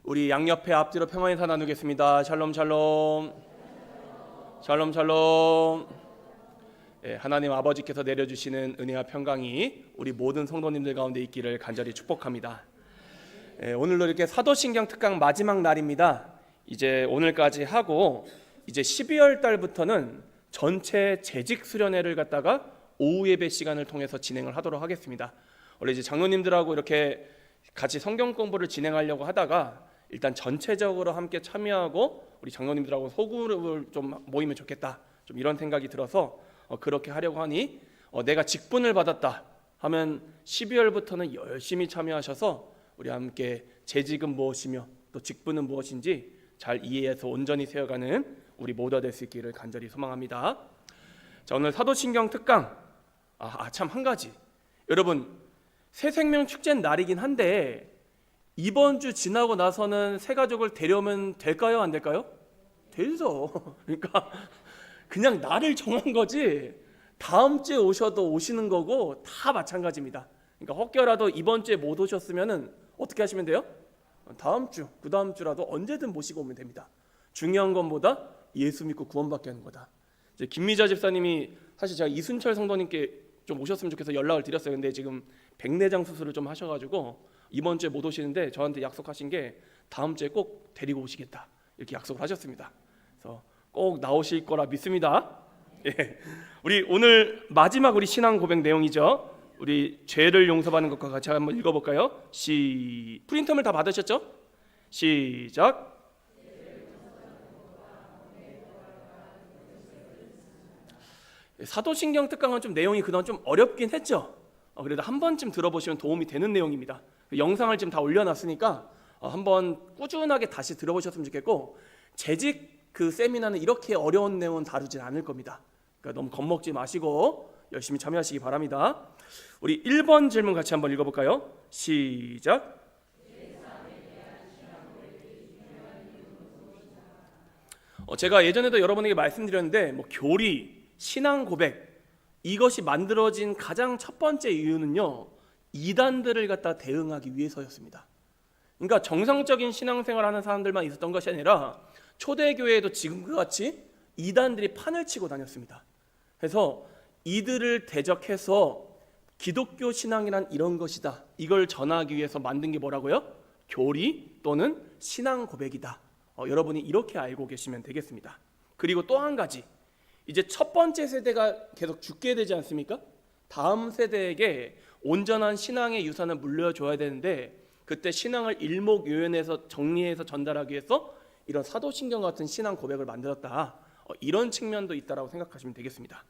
우리 양옆에 앞뒤로 평안히 인사 나누겠습니다. 샬롬 샬롬. 샬롬 샬롬. 하나님 아버지께서 내려주시는 은혜와 평강이 우리 모든 성도님들 가운데 있기를 간절히 축복합니다. 오늘도 이렇게 사도신경 특강 마지막 날입니다. 이제 오늘까지 하고 이제 12월 달부터는 전체 재직 수련회를 갖다가 오후 예배 시간을 통해서 진행을 하도록 하겠습니다. 원래 이제 장로님들하고 이렇게 같이 성경 공부를 진행하려고 하다가 일단 전체적으로 함께 참여하고 우리 장로님들하고 소그룹을 좀 모이면 좋겠다, 좀 이런 생각이 들어서 그렇게 하려고 하니 내가 직분을 받았다 하면 12월부터는 열심히 참여하셔서 우리 함께 재직은 무엇이며 또 직분은 무엇인지 잘 이해해서 온전히 세워가는 우리 모두가 될 수 있기를 간절히 소망합니다. 자, 오늘 사도신경 특강 참 한 가지, 여러분 새생명 축제 날이긴 한데 이번 주 지나고 나서는 새 가족을 데려오면 될까요? 안 될까요? 되죠. 그러니까 그냥 날을 정한 거지 다음 주에 오셔도 오시는 거고 다 마찬가지입니다. 그러니까 혹여라도 이번 주에 못 오셨으면은 어떻게 하시면 돼요? 다음 주, 그 다음 주라도 언제든 모시고 오면 됩니다. 중요한 건 뭐다? 예수 믿고 구원받게 하는 거다. 이제 김미자 집사님이 사실 제가 이순철 성도님께 좀 오셨으면 좋겠어 연락을 드렸어요. 근데 지금 백내장 수술을 좀 하셔가지고 이번 주에 못 오시는데 저한테 약속하신 게 다음 주에 꼭 데리고 오시겠다 이렇게 약속을 하셨습니다. 그래서 꼭 나오실 거라 믿습니다. 우리 오늘 마지막 우리 신앙 고백 내용이죠. 우리 죄를 용서받는 것과 같이 한번 읽어볼까요? 프린터물 다 받으셨죠? 시작. 사도신경 특강은 좀 내용이 그동안 좀 어렵긴 했죠. 그래도 한 번쯤 들어보시면 도움이 되는 내용입니다. 영상을 지금 다 올려놨으니까 한번 꾸준하게 다시 들어보셨으면 좋겠고, 재직 그 세미나는 이렇게 어려운 내용은 다루진 않을 겁니다. 그러니까 너무 겁먹지 마시고 열심히 참여하시기 바랍니다. 우리 1번 질문 같이 한번 읽어볼까요? 시작. 제가 예전에도 여러분에게 말씀드렸는데 교리, 신앙 고백 이것이 만들어진 가장 첫 번째 이유는요, 이단들을 갖다 대응하기 위해서였습니다. 그러니까 정상적인 신앙생활을 하는 사람들만 있었던 것이 아니라 초대교회에도 지금과 같이 이단들이 판을 치고 다녔습니다. 그래서 이들을 대적해서 기독교 신앙이란 이런 것이다, 이걸 전하기 위해서 만든 게 뭐라고요? 교리 또는 신앙 고백이다. 여러분이 이렇게 알고 계시면 되겠습니다. 그리고 또 한 가지, 이제 첫 번째 세대가 계속 죽게 되지 않습니까? 다음 세대에게 온전한 신앙의 유산을 물려줘야 되는데 그때 신앙을 일목요연해서 정리해서 전달하기 위해서 이런 사도신경 같은 신앙 고백을 만들었다, 이런 측면도 있다라고 생각하시면 되겠습니다.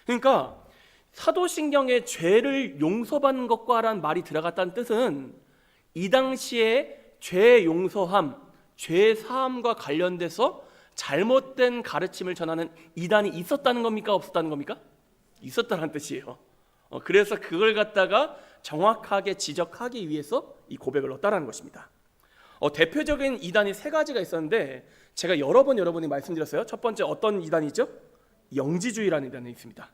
그러니까 사도신경에 죄를 용서받는 것과라는 말이 들어갔다는 뜻은 이 당시에 죄 용서함, 죄 사함과 관련돼서 잘못된 가르침을 전하는 이단이 있었다는 겁니까? 없었다는 겁니까? 있었다는 뜻이에요. 그래서 그걸 갖다가 정확하게 지적하기 위해서 이 고백을 넣었다는 것입니다. 대표적인 이단이 세 가지가 있었는데 제가 여러 번 여러분이 말씀드렸어요. 첫 번째 어떤 이단이죠? 영지주의라는 이단이 있습니다.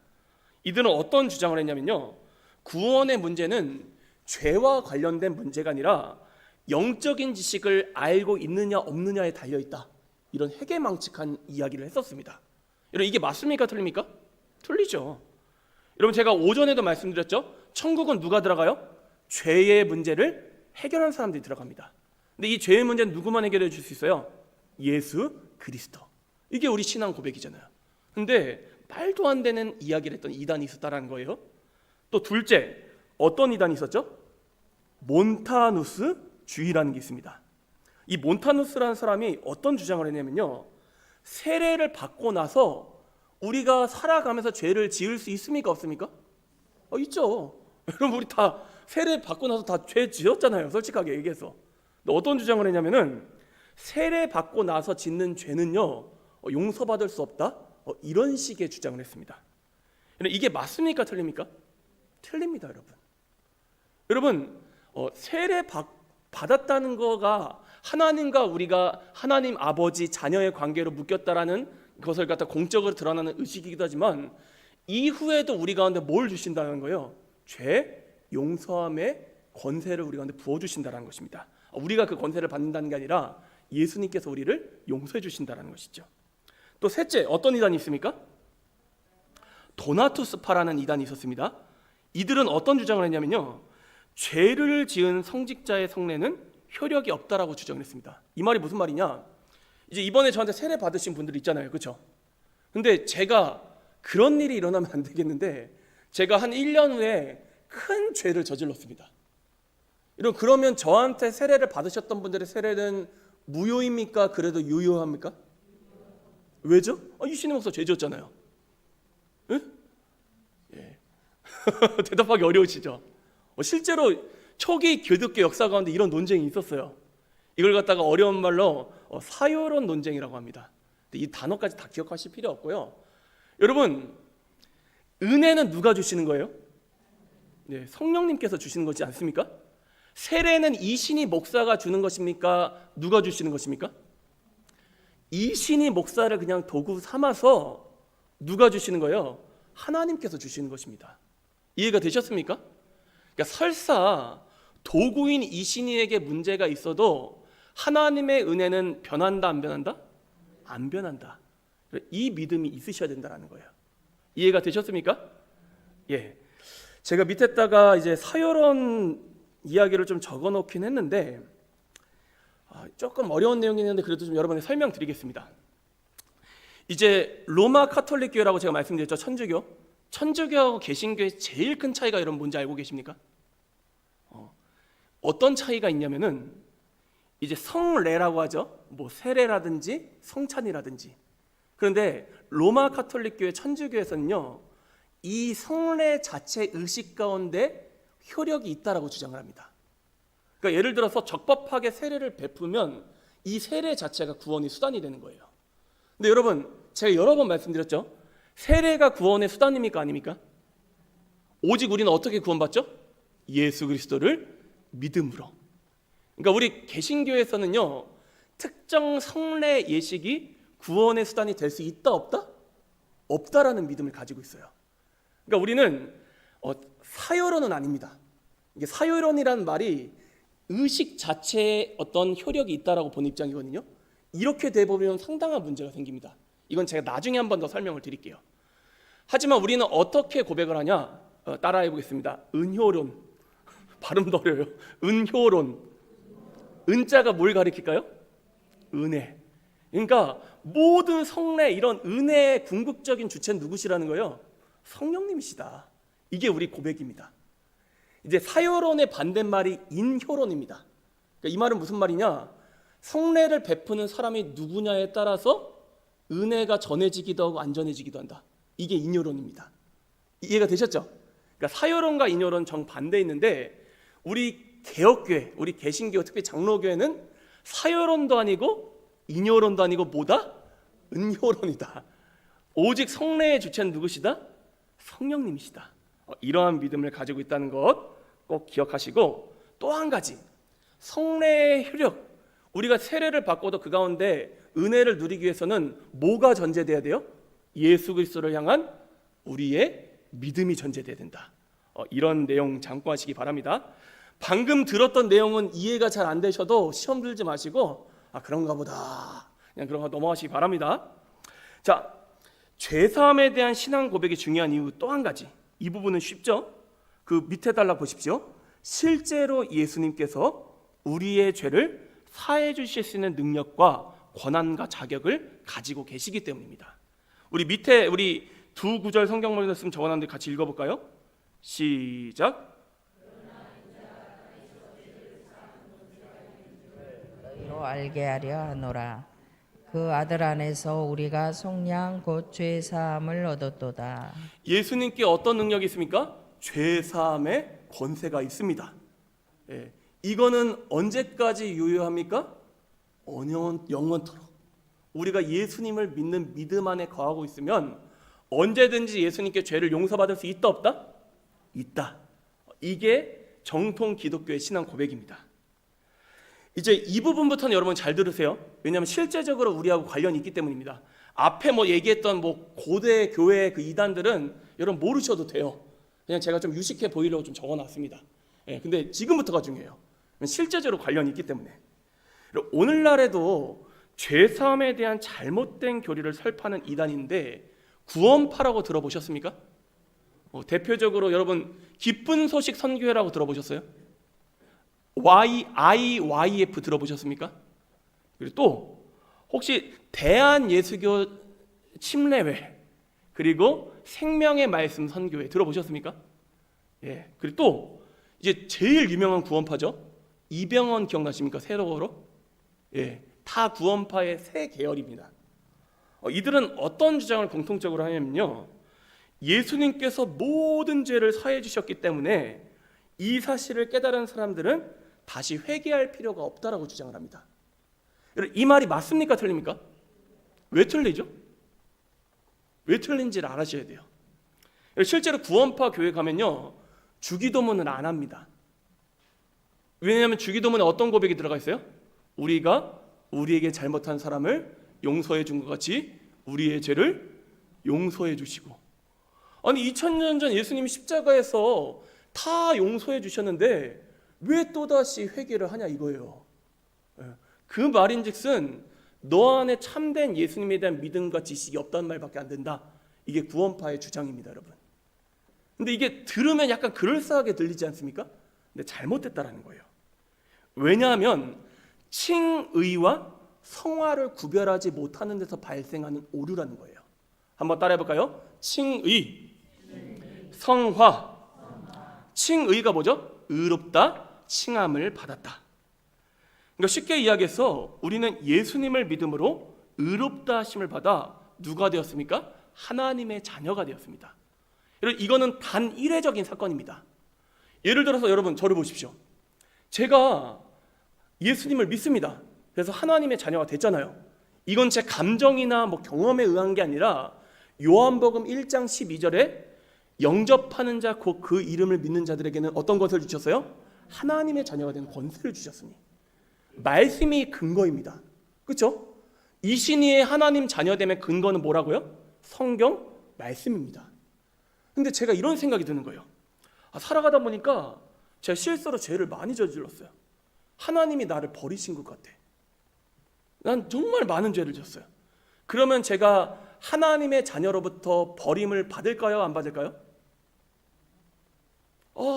이들은 어떤 주장을 했냐면요, 구원의 문제는 죄와 관련된 문제가 아니라 영적인 지식을 알고 있느냐 없느냐에 달려있다, 이런 해괴망측한 이야기를 했었습니다. 여러분 이게 맞습니까? 틀립니까? 틀리죠. 여러분 제가 오전에도 말씀드렸죠. 천국은 누가 들어가요? 죄의 문제를 해결하는 사람들이 들어갑니다. 근데 이 죄의 문제는 누구만 해결해 줄 수 있어요? 예수 그리스도. 이게 우리 신앙 고백이잖아요. 근데 말도 안 되는 이야기를 했던 이단이 있었다는 거예요. 또 둘째, 어떤 이단이 있었죠? 몬타누스 주의라는 게 있습니다. 이 몬타누스라는 사람이 어떤 주장을 했냐면요, 세례를 받고 나서 우리가 살아가면서 죄를 지을 수 있습니까? 없습니까? 있죠. 여러분 우리 다 세례 받고 나서 다 죄 지었잖아요, 솔직하게 얘기해서. 근데 어떤 주장을 했냐면은 세례 받고 나서 짓는 죄는요 용서받을 수 없다, 이런 식의 주장을 했습니다. 이게 맞습니까? 틀립니까? 틀립니다. 여러분 세례 받았다는 거가 하나님과 우리가 하나님 아버지 자녀의 관계로 묶였다라는 것을 갖다 공적으로 드러나는 의식이기도 하지만 이후에도 우리 가운데 뭘 주신다는 거예요? 죄 용서함의 권세를 우리 가운데 부어주신다는 것입니다. 우리가 그 권세를 받는다는 게 아니라 예수님께서 우리를 용서해 주신다는 것이죠. 또 셋째, 어떤 이단이 있습니까? 도나투스파라는 이단이 있었습니다. 이들은 어떤 주장을 했냐면요, 죄를 지은 성직자의 성례는 효력이 없다라고 주장을 했습니다. 이 말이 무슨 말이냐, 이제 이번에 저한테 세례 받으신 분들 있잖아요, 그렇죠? 근데 제가 그런 일이 일어나면 안 되겠는데 제가 한 1년 후에 큰 죄를 저질렀습니다. 그러면 저한테 세례를 받으셨던 분들의 세례는 무효입니까? 그래도 유효합니까? 왜죠? 이신혜 목사 죄 지었잖아요. 응? 예. 대답하기 어려우시죠? 실제로 초기 기독교 역사 가운데 이런 논쟁이 있었어요. 이걸 갖다가 어려운 말로 사요론 논쟁이라고 합니다. 이 단어까지 다 기억하실 필요 없고요. 여러분, 은혜는 누가 주시는 거예요? 네, 성령님께서 주시는 거지 않습니까? 세례는 이신희 목사가 주는 것입니까? 누가 주시는 것입니까? 이신희 목사를 그냥 도구 삼아서 누가 주시는 거예요? 하나님께서 주시는 것입니다. 이해가 되셨습니까? 그러니까 설사 도구인 이신희에게 문제가 있어도 하나님의 은혜는 변한다, 안 변한다? 안 변한다. 이 믿음이 있으셔야 된다는 거예요. 이해가 되셨습니까? 예. 제가 밑에다가 이제 사요론 이야기를 좀 적어 놓긴 했는데 조금 어려운 내용이 있는데 그래도 좀 여러분에게 설명드리겠습니다. 이제 로마 카톨릭 교회라고 제가 말씀드렸죠. 천주교. 천주교하고 개신교의 제일 큰 차이가 여러분 뭔지 알고 계십니까? 어떤 차이가 있냐면은 이제 성례라고 하죠. 뭐 세례라든지 성찬이라든지. 그런데 로마 카톨릭 교회 천주교에서는요, 이 성례 자체 의식 가운데 효력이 있다라고 주장을 합니다. 그러니까 예를 들어서 적법하게 세례를 베푸면 이 세례 자체가 구원의 수단이 되는 거예요. 근데 여러분, 제가 여러 번 말씀드렸죠. 세례가 구원의 수단입니까, 아닙니까? 오직 우리는 어떻게 구원받죠? 예수 그리스도를 믿음으로. 그러니까 우리 개신교에서는요, 특정 성례 예식이 구원의 수단이 될 수 있다, 없다? 없다라는 믿음을 가지고 있어요. 그러니까 우리는 사요론은 아닙니다. 이게 사요론이라는 말이 의식 자체에 어떤 효력이 있다라고 보는 입장이거든요. 이렇게 되보면 상당한 문제가 생깁니다. 이건 제가 나중에 한 번 더 설명을 드릴게요. 하지만 우리는 어떻게 고백을 하냐? 따라해 보겠습니다. 은효론. 발음도 어려워요. 은효론. 은자가 뭘 가리킬까요? 은혜. 그러니까 모든 성례, 이런 은혜의 궁극적인 주체는 누구시라는 거예요? 성령님이시다. 이게 우리 고백입니다. 이제 사요론의 반대말이 인효론입니다. 그러니까 이 말은 무슨 말이냐? 성례를 베푸는 사람이 누구냐에 따라서 은혜가 전해지기도 하고 안 전해지기도 한다. 이게 인효론입니다. 이해가 되셨죠? 그러니까 사요론과 인효론 정반대에 있는데 우리 개혁교회, 우리 개신교, 특히 장로교회는 사요론도 아니고 인효론도 아니고 뭐다? 은효론이다. 오직 성례의 주체는 누구시다? 성령님이시다. 이러한 믿음을 가지고 있다는 것 꼭 기억하시고, 또 한 가지, 성례의 효력. 우리가 세례를 받고도 그 가운데 은혜를 누리기 위해서는 뭐가 전제돼야 돼요? 예수 그리스도를 향한 우리의 믿음이 전제돼야 된다. 이런 내용 참고하시기 바랍니다. 방금 들었던 내용은 이해가 잘 안 되셔도 시험 들지 마시고 그런가 보다, 그냥 그런 거 넘어가시기 바랍니다. 자, 죄사함에 대한 신앙 고백이 중요한 이유 또 한 가지. 이 부분은 쉽죠? 그 밑에 달라 보십시오. 실제로 예수님께서 우리의 죄를 사해 주실 수 있는 능력과 권한과 자격을 가지고 계시기 때문입니다. 우리 밑에 우리 두 구절 성경 말씀 적어놨는데 같이 읽어볼까요? 시작. 너희로 알게 하려 하노라. 그 아들 안에서 우리가 속량 곧 죄 사함을 얻었도다. 예수님께 어떤 능력이 있습니까? 죄 사함의 권세가 있습니다. 예. 이거는 언제까지 유효합니까? 영원토록. 우리가 예수님을 믿는 믿음 안에 거하고 있으면 언제든지 예수님께 죄를 용서받을 수 있다, 없다? 있다. 이게 정통 기독교의 신앙 고백입니다. 이제 이 부분부터는 여러분 잘 들으세요. 왜냐하면 실제적으로 우리하고 관련이 있기 때문입니다. 앞에 얘기했던 고대 교회의 그 이단들은 여러분 모르셔도 돼요. 그냥 제가 좀 유식해 보이려고 좀 적어놨습니다. 근데 지금부터가 중요해요. 실제적으로 관련이 있기 때문에. 오늘날에도 죄사함에 대한 잘못된 교리를 설파하는 이단인데 구원파라고 들어보셨습니까? 대표적으로 여러분 기쁜 소식 선교회라고 들어보셨어요? IYF 들어보셨습니까? 그리고 또 혹시 대한예수교 침례회 그리고 생명의 말씀 선교회 들어보셨습니까? 그리고 또 이제 제일 유명한 구원파죠. 이병헌 기억나십니까? 세로어로? 다 구원파의 세 계열입니다. 이들은 어떤 주장을 공통적으로 하냐면요, 예수님께서 모든 죄를 사해 주셨기 때문에 이 사실을 깨달은 사람들은 다시 회개할 필요가 없다라고 주장을 합니다. 이 말이 맞습니까? 틀립니까? 왜 틀리죠? 왜 틀린지를 알아셔야 돼요. 실제로 구원파 교회 가면요, 주기도문을 안 합니다. 왜냐하면 주기도문에 어떤 고백이 들어가 있어요? 우리가 우리에게 잘못한 사람을 용서해 준 것 같이 우리의 죄를 용서해 주시고. 아니 2000년 전 예수님이 십자가에서 다 용서해 주셨는데 왜 또다시 회개를 하냐 이거예요. 그 말인즉슨 너 안에 참된 예수님에 대한 믿음과 지식이 없다는 말밖에 안 된다. 이게 구원파의 주장입니다, 여러분. 근데 이게 들으면 약간 그럴싸하게 들리지 않습니까? 근데 잘못됐다라는 거예요. 왜냐하면 칭의와 성화를 구별하지 못하는 데서 발생하는 오류라는 거예요. 한번 따라해 볼까요? 칭의, 성화. 칭의가 뭐죠? 의롭다, 칭함을 받았다. 그러니까 쉽게 이야기해서 우리는 예수님을 믿음으로 의롭다 하심을 받아 누가 되었습니까? 하나님의 자녀가 되었습니다. 이거는 단 이례적인 사건입니다. 예를 들어서 여러분 저를 보십시오. 제가 예수님을 믿습니다. 그래서 하나님의 자녀가 됐잖아요. 이건 제 감정이나 경험에 의한 게 아니라 요한복음 1장 12절에 영접하는 자 곧 그 이름을 믿는 자들에게는 어떤 것을 주셨어요? 하나님의 자녀가 되는 권세를 주셨으니. 말씀이 근거입니다. 그렇죠? 이 신이의 하나님 자녀됨의 근거는 뭐라고요? 성경 말씀입니다. 근데 제가 이런 생각이 드는 거예요. 살아가다 보니까 제가 실수로 죄를 많이 저질렀어요. 하나님이 나를 버리신 것 같아. 난 정말 많은 죄를 졌어요. 그러면 제가 하나님의 자녀로부터 버림을 받을까요? 안 받을까요?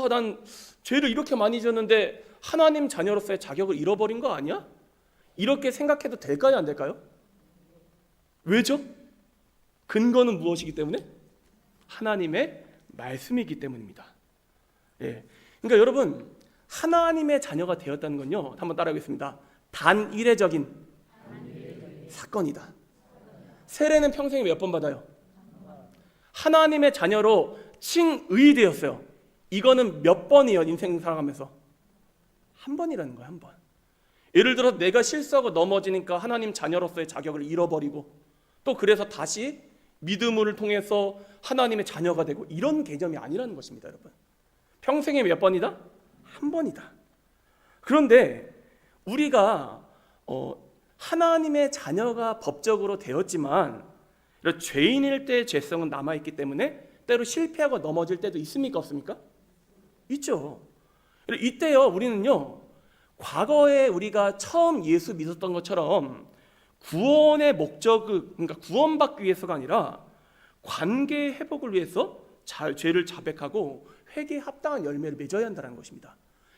난 죄를 이렇게 많이 졌는데 하나님 자녀로서의 자격을 잃어버린 거 아니야? 이렇게 생각해도 될까요? 안 될까요? 왜죠? 근거는 무엇이기 때문에? 하나님의 말씀이기 때문입니다. 그러니까 여러분 하나님의 자녀가 되었다는 건요, 한번 따라하겠습니다. 단 이례적인 사건이다. 세례는 평생에 몇 번 받아요? 하나님의 자녀로 칭의되었어요. 이거는 몇 번이에요? 인생 살아가면서 한 번이라는 거예요. 한 번. 예를 들어 내가 실수하고 넘어지니까 하나님 자녀로서의 자격을 잃어버리고 또 그래서 다시 믿음을 통해서 하나님의 자녀가 되고 이런 개념이 아니라는 것입니다, 여러분. 평생에 몇 번이다? 한 번이다. 그런데 우리가 하나님의 자녀가 법적으로 되었지만 죄인일 때의 죄성은 남아있기 때문에 때로 실패하고 넘어질 때도 있습니까? 없습니까? 있죠. 이때요 우리는요 과거에 우리가 처음 예수 믿었던 것처럼 구원의 목적을, 그러니까 구원받기 위해서가 아니라 관계 회복을 위해서 죄를 자백하고 회개에 합당한 열매를 맺어야 한다는 것입니다.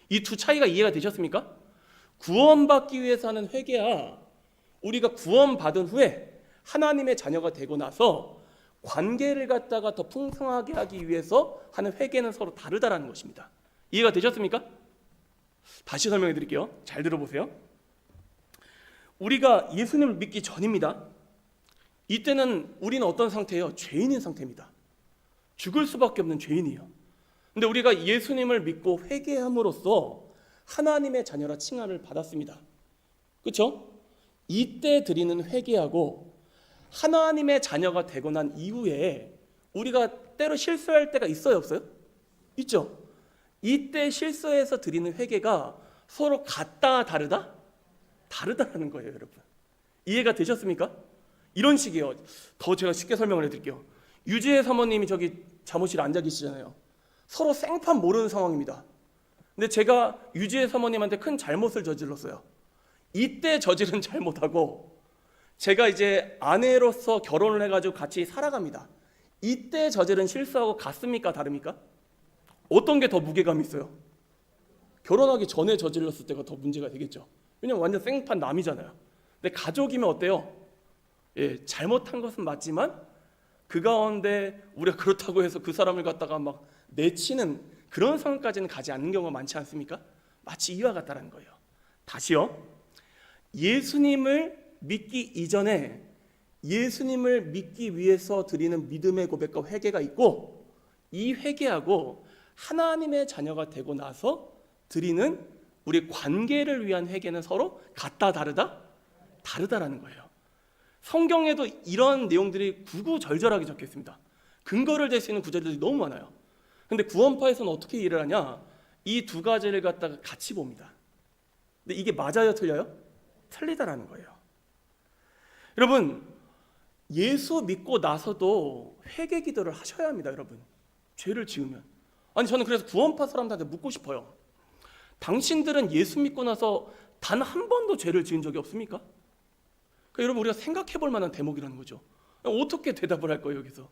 이 두 차이가 이해가 되셨습니까? 구원받기 위해서 하는 회개야 우리가 구원받은 후에 하나님의 자녀가 되고 나서 관계를 갖다가 더 풍성하게 하기 위해서 하는 회개는 서로 다르다라는 것입니다. 이해가 되셨습니까? 다시 설명해 드릴게요. 잘 들어보세요. 우리가 예수님을 믿기 전입니다. 이때는 우리는 어떤 상태예요? 죄인인 상태입니다. 죽을 수밖에 없는 죄인이에요. 근데 우리가 예수님을 믿고 회개함으로써 하나님의 자녀라 칭함을 받았습니다. 그렇죠? 이때 드리는 회개하고 하나님의 자녀가 되고 난 이후에 우리가 때로 실수할 때가 있어요, 없어요? 있죠? 이때 실수해서 드리는 회개가 서로 같다, 다르다? 다르다라는 거예요, 여러분. 이해가 되셨습니까? 이런 식이에요. 더 제가 쉽게 설명을 해드릴게요. 유지혜 사모님이 저기 사무실에 앉아 계시잖아요. 서로 생판 모르는 상황입니다. 근데 제가 유지혜 사모님한테 큰 잘못을 저질렀어요. 이때 저지른 잘못하고 제가 이제 아내로서 결혼을 해가지고 같이 살아갑니다. 이때 저지른 실수하고 같습니까? 다릅니까? 어떤 게 더 무게감이 있어요? 결혼하기 전에 저질렀을 때가 더 문제가 되겠죠. 왜냐면 완전 생판 남이잖아요. 근데 가족이면 어때요? 예, 잘못한 것은 맞지만 그 가운데 우리가 그렇다고 해서 그 사람을 갖다가 막 내치는 그런 상황까지는 가지 않는 경우가 많지 않습니까? 마치 이와 같다는 거예요. 다시요. 예수님을 믿기 이전에 예수님을 믿기 위해서 드리는 믿음의 고백과 회개가 있고, 이 회개하고 하나님의 자녀가 되고 나서 드리는 우리 관계를 위한 회개는 서로 같다 다르다? 다르다라는 거예요. 성경에도 이런 내용들이 구구절절하게 적혀 있습니다. 근거를 댈 수 있는 구절들이 너무 많아요. 근데 구원파에서는 어떻게 일을 하냐? 이 두 가지를 갖다가 같이 봅니다. 근데 이게 맞아요, 틀려요? 틀리다라는 거예요. 여러분, 예수 믿고 나서도 회개 기도를 하셔야 합니다, 여러분. 죄를 지으면. 아니, 저는 그래서 구원파 사람들한테 묻고 싶어요. 당신들은 예수 믿고 나서 단 한 번도 죄를 지은 적이 없습니까? 그러니까 여러분, 우리가 생각해 볼 만한 대목이라는 거죠. 어떻게 대답을 할 거예요, 여기서?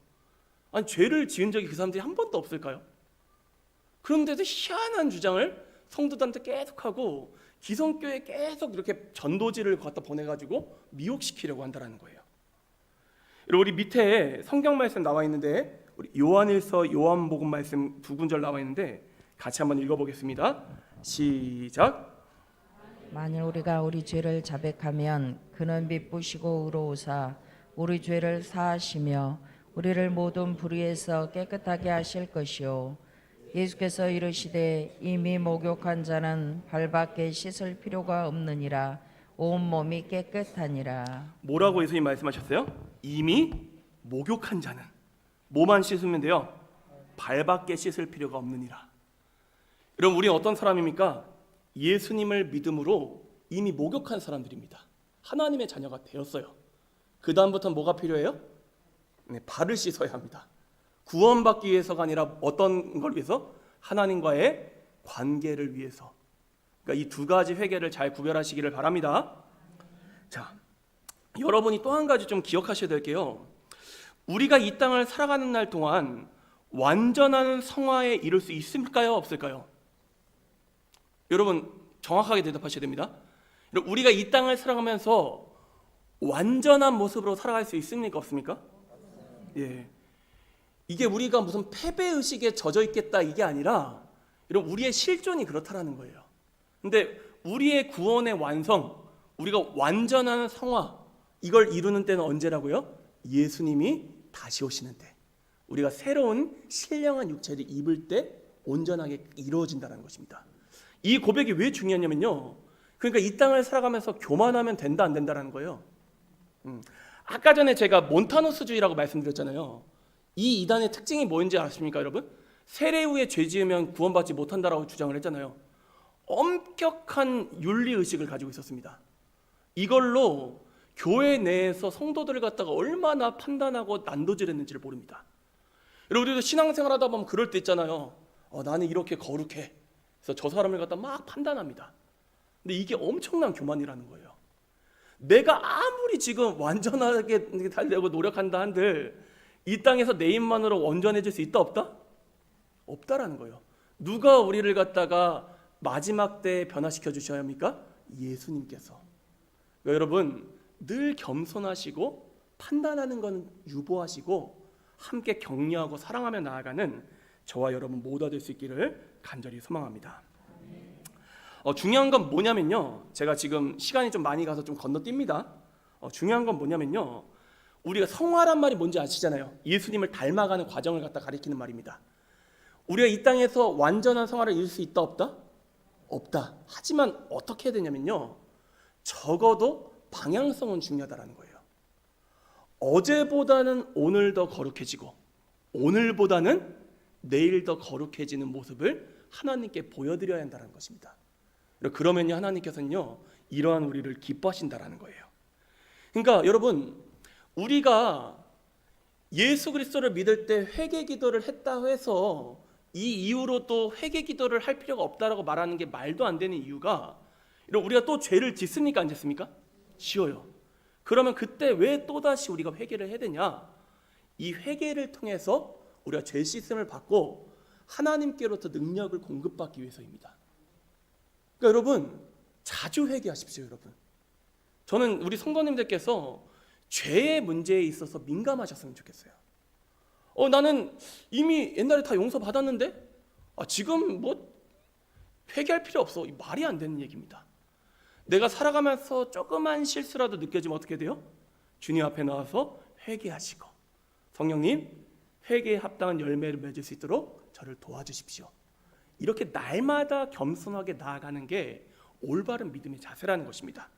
아니, 죄를 지은 적이 그 사람들이 한 번도 없을까요? 그런데도 희한한 주장을 성도들한테 계속하고 기성교회에 계속 이렇게 전도지를 갖다 보내가지고 미혹시키려고 한다는 거예요. 여러분, 우리 밑에 성경 말씀 나와 있는데, 우리 요한일서 요한복음 말씀 두 군절 나와 있는데 같이 한번 읽어보겠습니다. 시작. 만일 우리가 우리 죄를 자백하면 그는 미쁘시고 의로우사 우리 죄를 사하시며 우리를 모든 불의에서 깨끗하게 하실 것이요 예수께서 이르시되 이미 목욕한 자는 발밖에 씻을 필요가 없느니라 온 몸이 깨끗하니라. 뭐라고 예수님 말씀하셨어요? 이미 목욕한 자는 뭐만 씻으면 돼요? 발밖에 씻을 필요가 없느니라. 여러분, 우리는 어떤 사람입니까? 예수님을 믿음으로 이미 목욕한 사람들입니다. 하나님의 자녀가 되었어요. 그 다음부터는 뭐가 필요해요? 네, 발을 씻어야 합니다. 구원받기 위해서가 아니라 어떤 걸 위해서? 하나님과의 관계를 위해서. 그러니까 이 두 가지 회개를 잘 구별하시기를 바랍니다. 자, 여러분이 또 한 가지 좀 기억하셔야 될 게요. 우리가 이 땅을 살아가는 날 동안 완전한 성화에 이룰 수 있을까요? 없을까요? 여러분, 정확하게 대답하셔야 됩니다. 우리가 이 땅을 살아가면서 완전한 모습으로 살아갈 수 있습니까? 없습니까? 예. 이게 우리가 무슨 패배의식에 젖어 있겠다 이게 아니라 이런 우리의 실존이 그렇다라는 거예요. 근데 우리의 구원의 완성, 우리가 완전한 성화, 이걸 이루는 때는 언제라고요? 예수님이 다시 오시는 때, 우리가 새로운 신령한 육체를 입을 때 온전하게 이루어진다는 것입니다. 이 고백이 왜 중요하냐면요, 그러니까 이 땅을 살아가면서 교만하면 된다 안 된다라는 거예요. 아까 전에 제가 몬타누스주의라고 말씀드렸잖아요. 이 이단의 특징이 뭐인지 아십니까, 여러분? 세례 후에 죄 지으면 구원받지 못한다라고 주장을 했잖아요. 엄격한 윤리의식을 가지고 있었습니다. 이걸로 교회 내에서 성도들을 갖다가 얼마나 판단하고 난도질했는지를 모릅니다. 여러분, 우리도 신앙생활하다 보면 그럴 때 있잖아요. 나는 이렇게 거룩해. 그래서 저 사람을 갖다 막 판단합니다. 근데 이게 엄청난 교만이라는 거예요. 내가 아무리 지금 완전하게 살려고 노력한다 한들 이 땅에서 내 힘만으로 온전해질 수 있다 없다? 없다라는 거예요. 누가 우리를 갖다가 마지막 때에 변화시켜 주셔야 합니까? 예수님께서. 그러니까 여러분, 늘 겸손하시고 판단하는 건 유보하시고 함께 격려하고 사랑하며 나아가는 저와 여러분 모두가 될 수 있기를 간절히 소망합니다. 중요한 건 뭐냐면요, 제가 지금 시간이 좀 많이 가서 좀 건너뜁니다. 중요한 건 뭐냐면요, 우리가 성화란 말이 뭔지 아시잖아요. 예수님을 닮아가는 과정을 갖다 가리키는 말입니다. 우리가 이 땅에서 완전한 성화를 이룰 수 있다 없다? 없다. 하지만 어떻게 해야 되냐면요, 적어도 방향성은 중요하다라는 거예요. 어제보다는 오늘 더 거룩해지고 오늘보다는 내일 더 거룩해지는 모습을 하나님께 보여드려야 한다는 것입니다. 그러면요, 하나님께서는요 이러한 우리를 기뻐하신다라는 거예요. 그러니까 여러분, 우리가 예수 그리스도를 믿을 때 회개 기도를 했다 해서 이 이후로 또 회개 기도를 할 필요가 없다라고 말하는 게 말도 안 되는 이유가, 우리가 또 죄를 짓습니까, 안 짓습니까? 지어요. 그러면 그때 왜 또다시 우리가 회개를 해야 되냐? 이 회개를 통해서 우리가 죄 씻음을 받고 하나님께로부터 능력을 공급받기 위해서입니다. 그러니까 여러분, 자주 회개하십시오. 여러분, 저는 우리 성도님들께서 죄의 문제에 있어서 민감하셨으면 좋겠어요. 나는 이미 옛날에 다 용서받았는데 지금 뭐 회개할 필요 없어. 말이 안 되는 얘기입니다. 내가 살아가면서 조그만 실수라도 느껴지면 어떻게 돼요? 주님 앞에 나와서 회개하시고, 성령님, 회개에 합당한 열매를 맺을 수 있도록 저를 도와주십시오. 이렇게 날마다 겸손하게 나아가는 게 올바른 믿음의 자세라는 것입니다.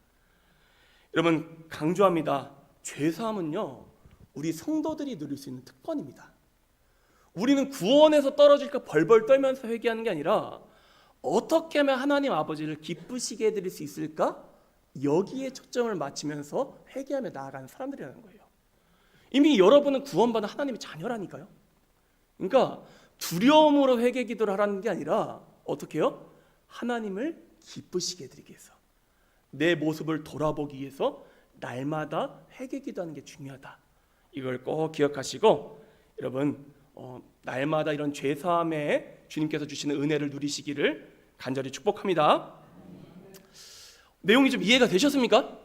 여러분, 강조합니다. 죄사함은요, 우리 성도들이 누릴 수 있는 특권입니다. 우리는 구원에서 떨어질까 벌벌 떨면서 회개하는 게 아니라 어떻게 하면 하나님 아버지를 기쁘시게 해드릴 수 있을까? 여기에 초점을 맞추면서 회개하며 나아가는 사람들이라는 거예요. 이미 여러분은 구원받은 하나님의 자녀라니까요. 그러니까 두려움으로 회개 기도를 하라는 게 아니라 어떻게 해요? 하나님을 기쁘시게 해드리기 위해서, 내 모습을 돌아보기 위해서 날마다 회개 기도하는 게 중요하다. 이걸 꼭 기억하시고, 여러분, 날마다 이런 죄사함에 주님께서 주시는 은혜를 누리시기를 간절히 축복합니다. 내용이 좀 이해가 되셨습니까?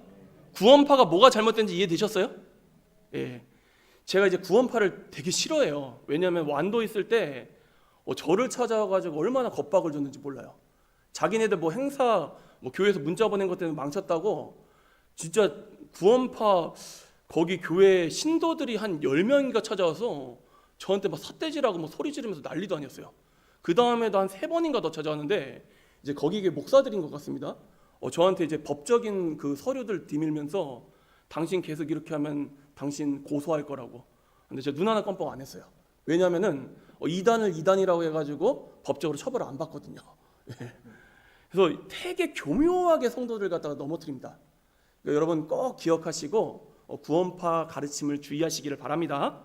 구원파가 뭐가 잘못된지 이해되셨어요? 예. 제가 이제 구원파를 되게 싫어해요. 왜냐하면 완도 있을 때 저를 찾아와가지고 얼마나 겁박을 줬는지 몰라요. 자기네들 뭐 행사, 뭐 교회에서 문자 보낸 것 때문에 망쳤다고, 진짜 구원파 거기 교회 신도들이 한 10명인가 찾아와서 저한테 막 삿대질하고 뭐 소리 지르면서 난리도 아니었어요. 그 다음에도 한 3번인가 더 찾아왔는데, 이제 거기 목사들인 것 같습니다. 저한테 이제 법적인 그 서류들 디밀면서 당신 계속 이렇게 하면 당신 고소할 거라고. 근데 제가 눈 하나 껌뻑 안 했어요. 왜냐하면은 이단을 이단이라고 해가지고 법적으로 처벌을 안 받거든요. 그래서 되게 교묘하게 성도들 갖다가 넘어뜨립니다. 그러니까 여러분 꼭 기억하시고 구원파 가르침을 주의하시기를 바랍니다.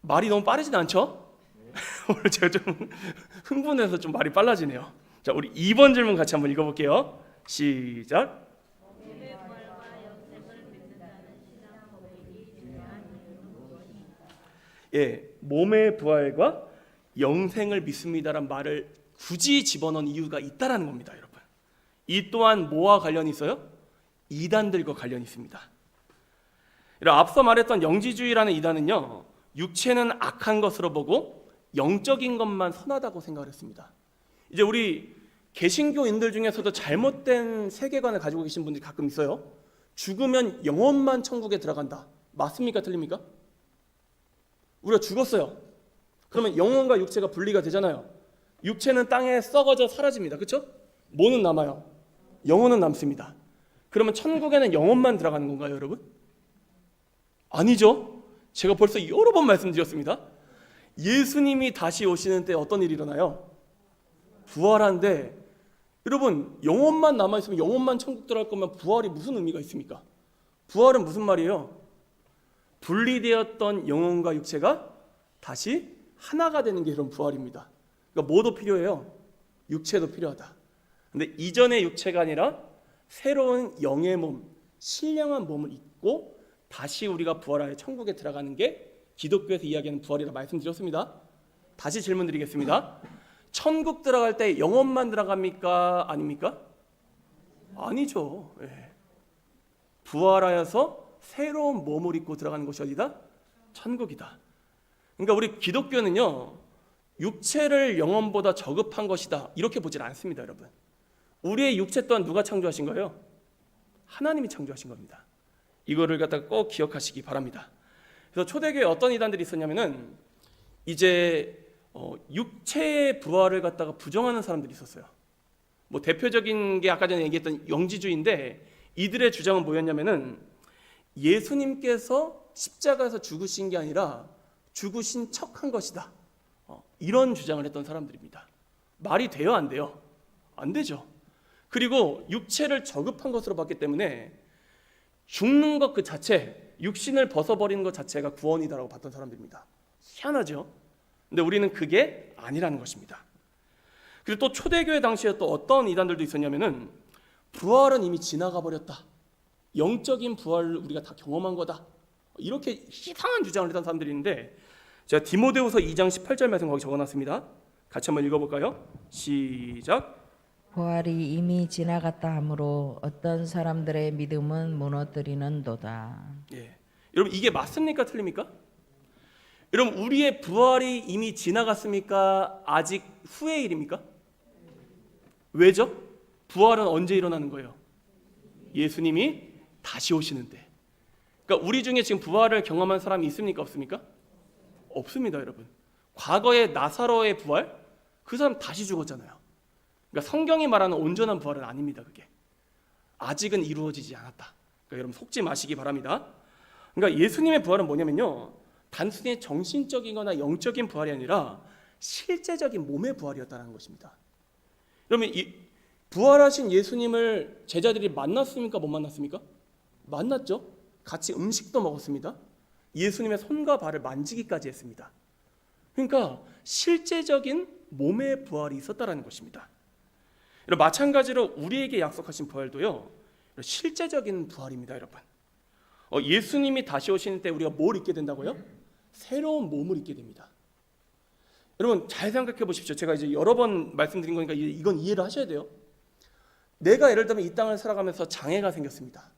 말이 너무 빠르진 않죠? 오늘 제가 좀 흥분해서 좀 말이 빨라지네요. 자, 우리 2번 질문 같이 한번 읽어볼게요. 시작. 예, 몸의 부활과 영생을 믿습니다란 말을 굳이 집어넣은 이유가 있다라는 겁니다, 여러분. 이 또한 뭐와 관련이 있어요? 이단들과 관련이 있습니다. 앞서 말했던 영지주의라는 이단은요, 육체는 악한 것으로 보고 영적인 것만 선하다고 생각을 했습니다. 이제 우리 개신교인들 중에서도 잘못된 세계관을 가지고 계신 분들이 가끔 있어요. 죽으면 영혼만 천국에 들어간다. 맞습니까? 틀립니까? 우리가 죽었어요. 그러면 영혼과 육체가 분리가 되잖아요. 육체는 땅에 썩어져 사라집니다. 그렇죠? 뭐는 남아요? 영혼은 남습니다. 그러면 천국에는 영혼만 들어가는 건가요, 여러분? 아니죠. 제가 벌써 여러 번 말씀드렸습니다. 예수님이 다시 오시는 때 어떤 일이 일어나요? 부활하는데, 여러분, 영혼만 남아있으면 영혼만 천국 들어갈 거면 부활이 무슨 의미가 있습니까? 부활은 무슨 말이에요? 분리되었던 영혼과 육체가 다시 하나가 되는 게 이런 부활입니다. 그러니까 뭐도 필요해요? 육체도 필요하다. 근데 이전의 육체가 아니라 새로운 영의 몸, 신령한 몸을 입고 다시 우리가 부활하여 천국에 들어가는 게 기독교에서 이야기하는 부활이라 말씀드렸습니다. 다시 질문 드리겠습니다. 천국 들어갈 때 영혼만 들어갑니까? 아닙니까? 아니죠. 예. 부활하여서 새로운 몸을 입고 들어가는 곳이 어디다? 천국이다. 그러니까 우리 기독교는요, 육체를 영혼보다 저급한 것이다 이렇게 보질 않습니다, 여러분. 우리의 육체 또한 누가 창조하신 거예요? 하나님이 창조하신 겁니다. 이거를 갖다가 꼭 기억하시기 바랍니다. 그래서 초대교회에 어떤 이단들이 있었냐면은 이제 육체의 부활을 갖다가 부정하는 사람들이 있었어요. 뭐 대표적인 게 아까 전에 얘기했던 영지주의인데, 이들의 주장은 뭐였냐면은 예수님께서 십자가에서 죽으신 게 아니라 죽으신 척한 것이다. 이런 주장을 했던 사람들입니다. 말이 돼요, 안 돼요? 안 되죠. 그리고 육체를 저급한 것으로 봤기 때문에 죽는 것 그 자체, 육신을 벗어버리는 것 자체가 구원이다라고 봤던 사람들입니다. 희한하죠? 근데 우리는 그게 아니라는 것입니다. 그리고 또 초대교회 당시에 또 어떤 이단들도 있었냐면은 부활은 이미 지나가 버렸다. 영적인 부활을 우리가 다 경험한 거다. 이렇게 이상한 주장을 했던 사람들이 있는데, 제가 디모데후서 2장 18절 말씀 거기 적어놨습니다. 같이 한번 읽어볼까요? 시작. 부활이 이미 지나갔다 하므로 어떤 사람들의 믿음은 무너뜨리는도다. 예. 여러분 이게 맞습니까? 틀립니까? 여러분 우리의 부활이 이미 지나갔습니까? 아직 후의 일입니까? 왜죠? 부활은 언제 일어나는 거예요? 예수님이 다시 오시는데. 그러니까 우리 중에 지금 부활을 경험한 사람이 있습니까? 없습니까? 없습니다, 여러분. 과거의 나사로의 부활, 그 사람 다시 죽었잖아요. 그러니까 성경이 말하는 온전한 부활은 아닙니다. 그게 아직은 이루어지지 않았다. 그러니까 여러분 속지 마시기 바랍니다. 그러니까 예수님의 부활은 뭐냐면요, 단순히 정신적이거나 영적인 부활이 아니라 실제적인 몸의 부활이었다는 것입니다. 그러면 이 부활하신 예수님을 제자들이 만났습니까? 못 만났습니까? 만났죠. 같이 음식도 먹었습니다. 예수님의 손과 발을 만지기까지 했습니다. 그러니까 실제적인 몸의 부활이 있었다는 것입니다. 마찬가지로 우리에게 약속하신 부활도요, 실제적인 부활입니다, 여러분. 예수님이 다시 오시는 때 우리가 뭘 입게 된다고요? 새로운 몸을 입게 됩니다. 여러분 잘 생각해 보십시오. 제가 이제 여러 번 말씀드린 거니까 이건 이해를 하셔야 돼요. 내가 예를 들면 이 땅을 살아가면서 장애가 생겼습니다.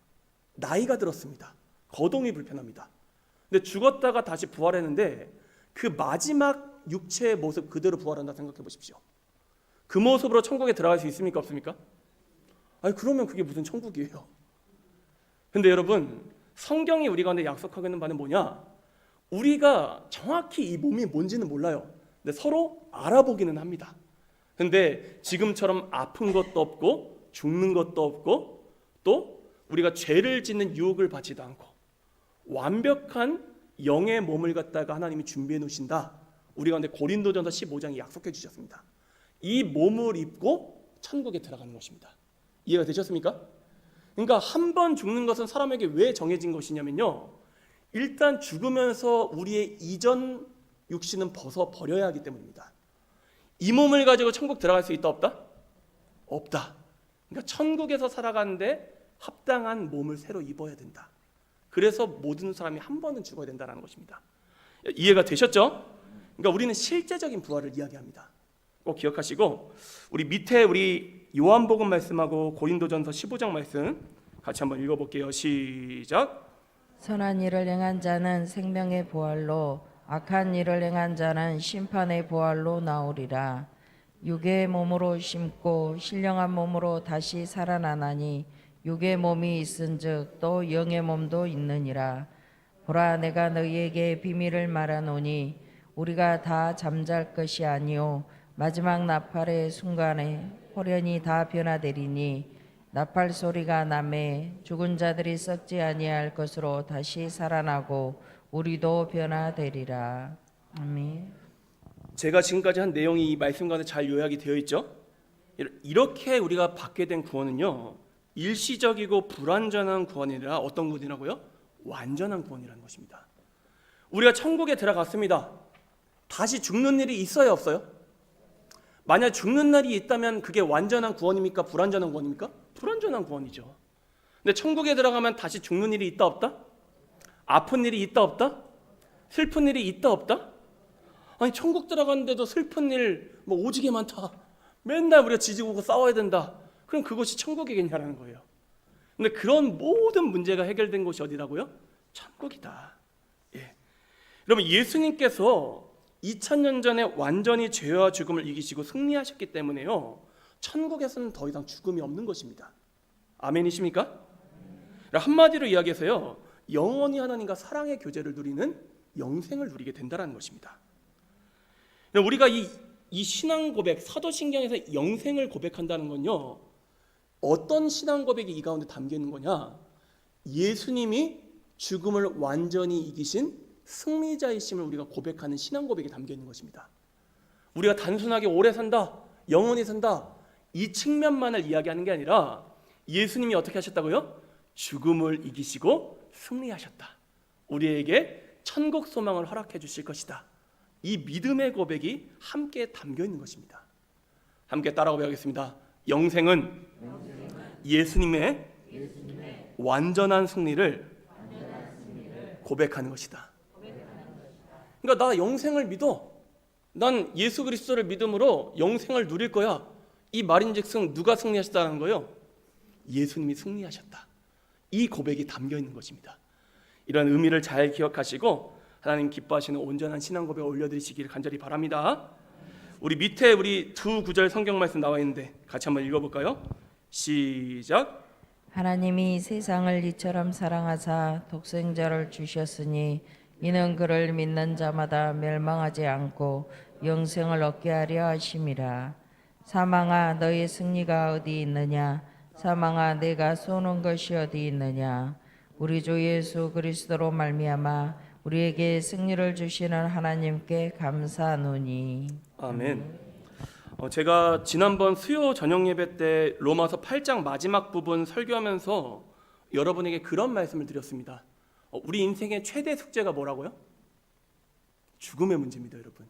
나이가 들었습니다. 거동이 불편합니다. 근데 죽었다가 다시 부활했는데 그 마지막 육체의 모습 그대로 부활한다 생각해 보십시오. 그 모습으로 천국에 들어갈 수 있습니까? 없습니까? 아니 그러면 그게 무슨 천국이에요? 근데 여러분 성경이 우리 가운데 약속하고 있는 바는 뭐냐? 우리가 정확히 이 몸이 뭔지는 몰라요. 근데 서로 알아보기는 합니다. 근데 지금처럼 아픈 것도 없고 죽는 것도 없고 또 우리가 죄를 짓는 유혹을 받지도 않고 완벽한 영의 몸을 갖다가 하나님이 준비해 놓으신다. 우리 가운데 고린도전서 15장이 약속해 주셨습니다. 이 몸을 입고 천국에 들어가는 것입니다. 이해가 되셨습니까? 그러니까 한 번 죽는 것은 사람에게 왜 정해진 것이냐면요, 일단 죽으면서 우리의 이전 육신은 벗어버려야 하기 때문입니다. 이 몸을 가지고 천국 들어갈 수 있다 없다? 없다. 그러니까 천국에서 살아가는데 합당한 몸을 새로 입어야 된다. 그래서 모든 사람이 한 번은 죽어야 된다는 것입니다. 이해가 되셨죠? 그러니까 우리는 실제적인 부활을 이야기합니다. 꼭 기억하시고 우리 밑에 우리 요한복음 말씀하고 고린도전서 15장 말씀 같이 한번 읽어볼게요. 시작. 선한 일을 행한 자는 생명의 부활로 악한 일을 행한 자는 심판의 부활로 나오리라. 육의 몸으로 심고 신령한 몸으로 다시 살아나나니 육의 몸이 있은즉 또 영의 몸도 있느니라. 보라 내가 너희에게 비밀을 말하노니 우리가 다 잠잘 것이 아니요 마지막 나팔의 순간에 호련히 다 변화되리니 나팔 소리가 나매 죽은 자들이 썩지 아니할 것으로 다시 살아나고 우리도 변화되리라. 아멘. 제가 지금까지 한 내용이 이 말씀 가운데 잘 요약이 되어 있죠? 이렇게 우리가 받게 된 구원은요, 일시적이고 불완전한 구원이 아니라 어떤 구원이라고요? 완전한 구원이라는 것입니다. 우리가 천국에 들어갔습니다. 다시 죽는 일이 있어요, 없어요? 만약 죽는 날이 있다면 그게 완전한 구원입니까? 불완전한 구원입니까? 불완전한 구원이죠. 근데 천국에 들어가면 다시 죽는 일이 있다 없다? 아픈 일이 있다 없다? 슬픈 일이 있다 없다? 아니 천국 들어갔는데도 슬픈 일 뭐 오지게 많다. 맨날 우리가 지지고 싸워야 된다. 그럼 그것이 천국이겠냐라는 거예요. 근데 그런 모든 문제가 해결된 곳이 어디라고요? 천국이다. 예. 여러분 예수님께서 2000년 전에 완전히 죄와 죽음을 이기시고 승리하셨기 때문에요, 천국에서는 더 이상 죽음이 없는 것입니다. 아멘이십니까? 한마디로 이야기해서요, 영원히 하나님과 사랑의 교제를 누리는 영생을 누리게 된다는 것입니다. 우리가 이 신앙 고백, 사도신경에서 영생을 고백한다는 건요, 어떤 신앙 고백이 이 가운데 담겨 있는 거냐? 예수님이 죽음을 완전히 이기신 승리자이심을 우리가 고백하는 신앙 고백이 담겨 있는 것입니다. 우리가 단순하게 오래 산다, 영원히 산다, 이 측면만을 이야기하는 게 아니라 예수님이 어떻게 하셨다고요? 죽음을 이기시고 승리하셨다. 우리에게 천국 소망을 허락해 주실 것이다. 이 믿음의 고백이 함께 담겨 있는 것입니다. 함께 따라가 보겠습니다. 영생은 예수님의 완전한 승리를 고백하는 것이다. 그러니까 나 영생을 믿어. 난 예수 그리스도를 믿음으로 영생을 누릴 거야. 이 말인즉슨 누가 승리하셨다는 거예요? 예수님이 승리하셨다. 이 고백이 담겨 있는 것입니다. 이런 의미를 잘 기억하시고 하나님 기뻐하시는 온전한 신앙 고백을 올려드리시기를 간절히 바랍니다. 우리 밑에 우리 두 구절 성경 말씀 나와 있는데 같이 한번 읽어볼까요? 시작. 하나님이 세상을 이처럼 사랑하사 독생자를 주셨으니 이는 그를 믿는 자마다 멸망하지 않고 영생을 얻게 하려 하심이라. 사망아 너의 승리가 어디 있느냐? 사망아 내가 쏘는 것이 어디 있느냐? 우리 주 예수 그리스도로 말미암아 우리에게 승리를 주시는 하나님께 감사하노니. 아멘. 제가 지난번 수요 저녁 예배 때 로마서 8장 마지막 부분 설교하면서 여러분에게 그런 말씀을 드렸습니다. 우리 인생의 최대 숙제가 뭐라고요? 죽음의 문제입니다, 여러분.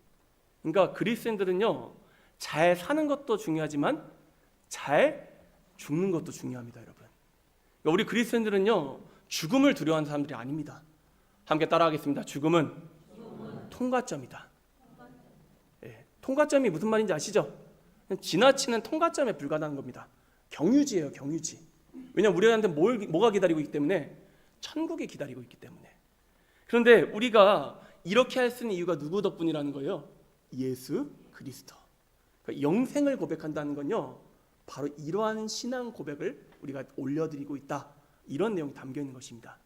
그러니까 그리스도인들은요, 잘 사는 것도 중요하지만 잘 죽는 것도 중요합니다, 여러분. 그러니까 우리 그리스도인들은요, 죽음을 두려워하는 사람들이 아닙니다. 함께 따라하겠습니다. 죽음은 통과점이다. 통과점이 무슨 말인지 아시죠? 지나치는 통과점에 불과하다는 겁니다. 경유지예요, 경유지. 왜냐하면 우리한테 뭐가 기다리고 있기 때문에? 천국이 기다리고 있기 때문에. 그런데 우리가 이렇게 할 수 있는 이유가 누구 덕분이라는 거예요? 예수 그리스도. 그러니까 영생을 고백한다는 건요, 바로 이러한 신앙 고백을 우리가 올려드리고 있다. 이런 내용이 담겨 있는 것입니다.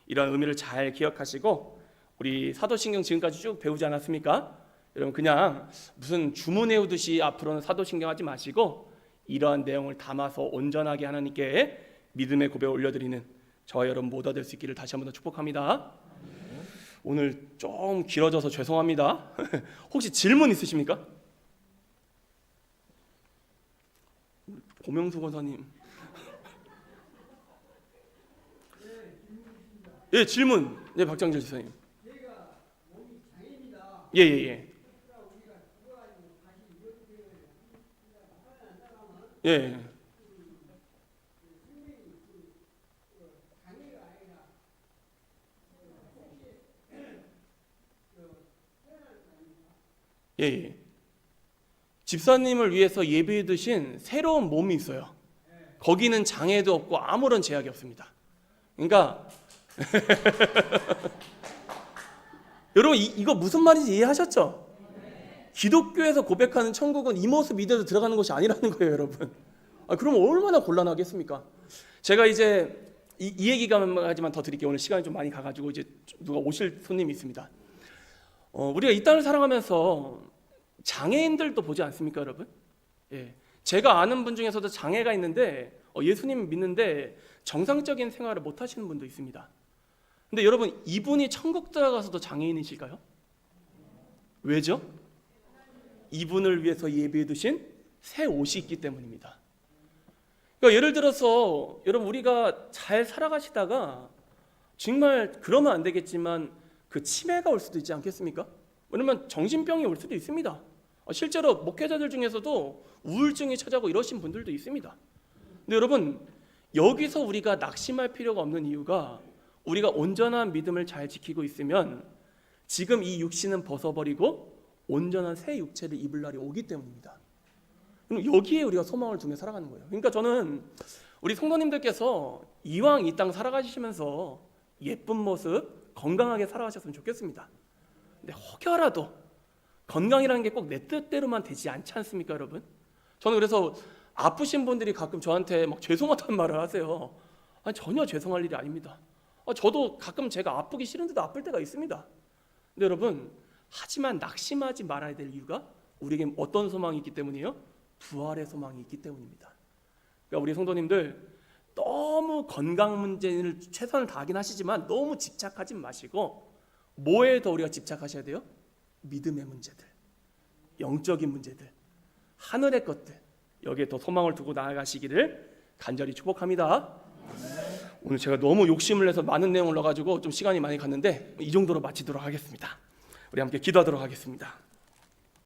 이런 의미를 잘 기억하시고 우리 사도신경 지금까지 쭉 배우지 않았습니까? 여러분 그냥 무슨 주문 외우듯이 앞으로는 사도신경 하지 마시고 이러한 내용을 담아서 온전하게 하나님께 믿음의 고백을 올려드리는 저와 여러분 모두가 될 수 있기를 다시 한번 더 축복합니다. 오늘 좀 길어져서 죄송합니다. 혹시 질문 있으십니까? 고명수 권사님. 예, 질문. 네, 박장재 지사님. 예. 예. 예. 집사님을 위해서 예비해 두신 새로운 몸이 있어요. 거기는 장애도 없고 아무런 제약이 없습니다. 그러니까 여러분 이거 무슨 말인지 이해하셨죠? 기독교에서 고백하는 천국은 이 모습 이대로 들어가는 것이 아니라는 거예요, 여러분. 그럼 얼마나 곤란하겠습니까? 제가 이제 이 얘기까지만 더 드릴게요. 오늘 시간이 좀 많이 가가지고 이제 누가 오실 손님이 있습니다. 우리가 이 땅을 살아가면서 장애인들도 보지 않습니까, 여러분? 예, 제가 아는 분 중에서도 장애가 있는데 예수님 믿는데 정상적인 생활을 못 하시는 분도 있습니다. 근데 여러분 이분이 천국 들어가서도 장애인이실까요? 왜죠? 이분을 위해서 예비해 두신 새 옷이 있기 때문입니다. 그러니까 예를 들어서 여러분 우리가 잘 살아가시다가 정말 그러면 안 되겠지만 그 치매가 올 수도 있지 않겠습니까? 왜냐면 정신병이 올 수도 있습니다. 실제로 목회자들 중에서도 우울증이 찾아오고 이러신 분들도 있습니다. 근데 여러분 여기서 우리가 낙심할 필요가 없는 이유가 우리가 온전한 믿음을 잘 지키고 있으면 지금 이 육신은 벗어버리고 온전한 새 육체를 입을 날이 오기 때문입니다. 그럼 여기에 우리가 소망을 두며 살아가는 거예요. 그러니까 저는 우리 성도님들께서 이왕 이 땅 살아가시면서 예쁜 모습 건강하게 살아가셨으면 좋겠습니다. 근데 혹여라도 건강이라는 게 꼭 내 뜻대로만 되지 않지 않습니까, 여러분? 저는 그래서 아프신 분들이 가끔 저한테 막 죄송하다는 말을 하세요. 전혀 죄송할 일이 아닙니다. 저도 가끔 제가 아프기 싫은데도 아플 때가 있습니다. 근데 여러분 하지만 낙심하지 말아야 될 이유가 우리에게 어떤 소망이 있기 때문이에요? 부활의 소망이 있기 때문입니다. 그러니까 우리 성도님들 너무 건강 문제를 최선을 다하긴 하시지만 너무 집착하지 마시고 뭐에 더 우리가 집착하셔야 돼요? 믿음의 문제들, 영적인 문제들, 하늘의 것들, 여기에 더 소망을 두고 나아가시기를 간절히 축복합니다. 오늘 제가 너무 욕심을 내서 많은 내용을 넣어가지고 좀 시간이 많이 갔는데 이 정도로 마치도록 하겠습니다. 우리 함께 기도하도록 하겠습니다.